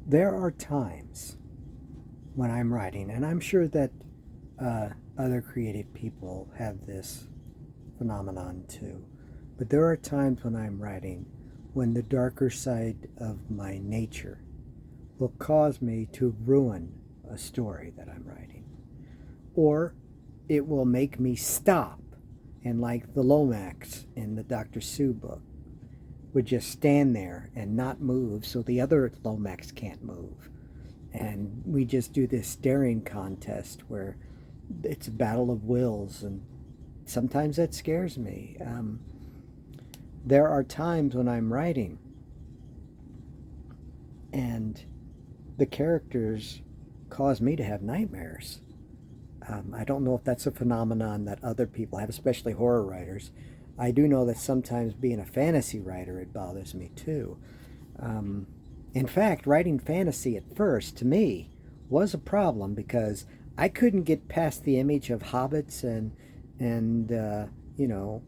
There are times when I'm writing, and I'm sure that other creative people have this phenomenon too, but there are times when I'm writing when the darker side of my nature will cause me to ruin a story that I'm writing. Or it will make me stop, and like the Lomax in the Dr. Sue book would just stand there and not move so the other Lomax can't move. And we just do this staring contest where it's a battle of wills, and sometimes that scares me. There are times when I'm writing and the characters cause me to have nightmares. I don't know if that's a phenomenon that other people have, especially horror writers. I do know that sometimes being a fantasy writer, it bothers me too. Um, in fact, writing fantasy at first, to me, was a problem because I couldn't get past the image of hobbits and you know,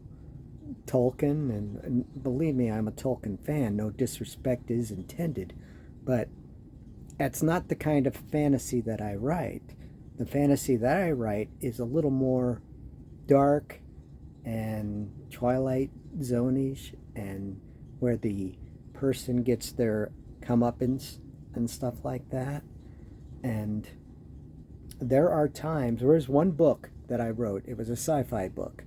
Tolkien. And believe me, I'm a Tolkien fan. No disrespect is intended, but that's not the kind of fantasy that I write. The fantasy that I write is a little more dark and Twilight Zone-ish, and where the person gets their comeuppance and stuff like that. And there are times, there's one book that I wrote, it was a sci-fi book.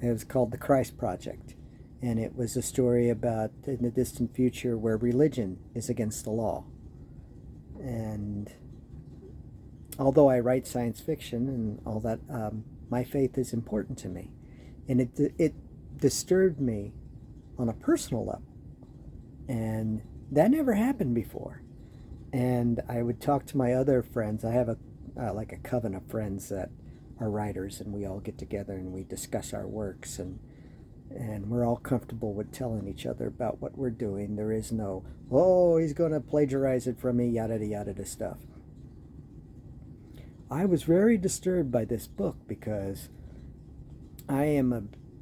It was called The Christ Project. And it was a story about in the distant future where religion is against the law. And although I write science fiction and all that, my faith is important to me. And it disturbed me on a personal level. And that never happened before. And I would talk to my other friends. I have a like a coven of friends that are writers, and we all get together and we discuss our works, and we're all comfortable with telling each other about what we're doing. There is no, oh, he's going to plagiarize it from me, yada yada stuff. I was very disturbed by this book because I am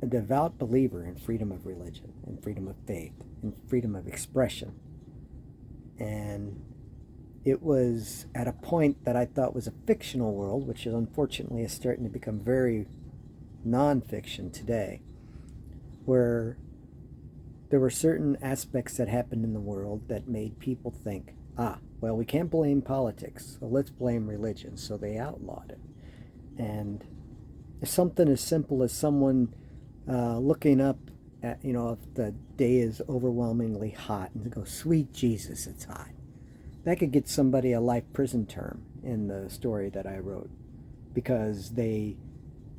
a devout believer in freedom of religion and freedom of faith and freedom of expression. And it was at a point that I thought was a fictional world, which is unfortunately is starting to become very nonfiction today, where there were certain aspects that happened in the world that made people think, ah, well, we can't blame politics, so let's blame religion. So they outlawed it. And something as simple as someone looking up at, if the day is overwhelmingly hot and go, sweet Jesus, it's hot. That could get somebody a life prison term in the story that I wrote because they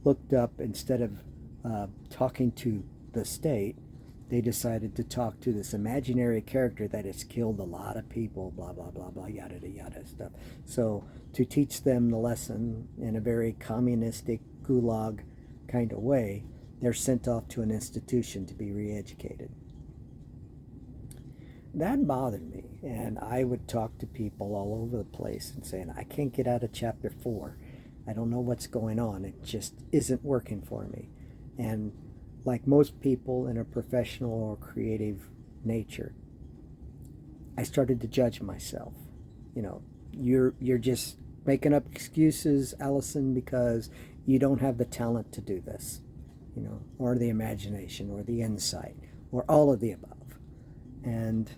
looked up, instead of talking to the state, they decided to talk to this imaginary character that has killed a lot of people, blah, blah, blah, blah, yada, yada stuff. So to teach them the lesson in a very communistic gulag kind of way, they're sent off to an institution to be re-educated. That bothered me, and I would talk to people all over the place and saying, I can't get out of chapter 4. I don't know what's going on. It just isn't working for me. And like most people in a professional or creative nature, I started to judge myself. You're just making up excuses, Allison, because you don't have the talent to do this, or the imagination or the insight or all of the above. And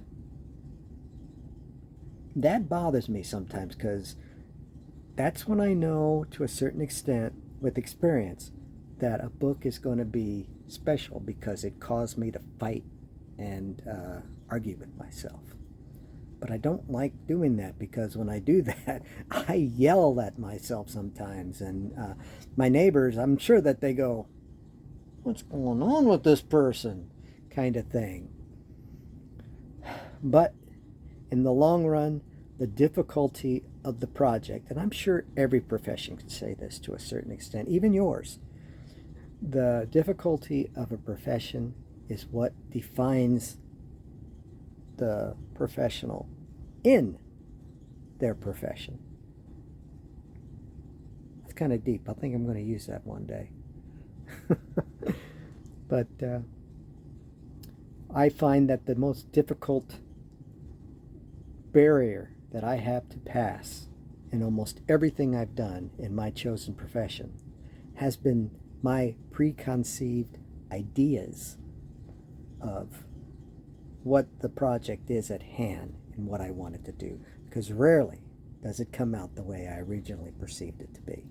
that bothers me sometimes because that's when I know to a certain extent with experience that a book is going to be special because it caused me to fight and argue with myself. But I don't like doing that because when I do that, I yell at myself sometimes. And my neighbors, I'm sure that they go, what's going on with this person? Kind of thing. But in the long run, the difficulty of the project, and I'm sure every profession can say this to a certain extent, even yours, the difficulty of a profession is what defines the professional in their profession. It's kind of deep. I think I'm going to use that one day. But I find that the most difficult barrier that I have to pass in almost everything I've done in my chosen profession has been my preconceived ideas of what the project is at hand and what I want it to do. Because rarely does it come out the way I originally perceived it to be.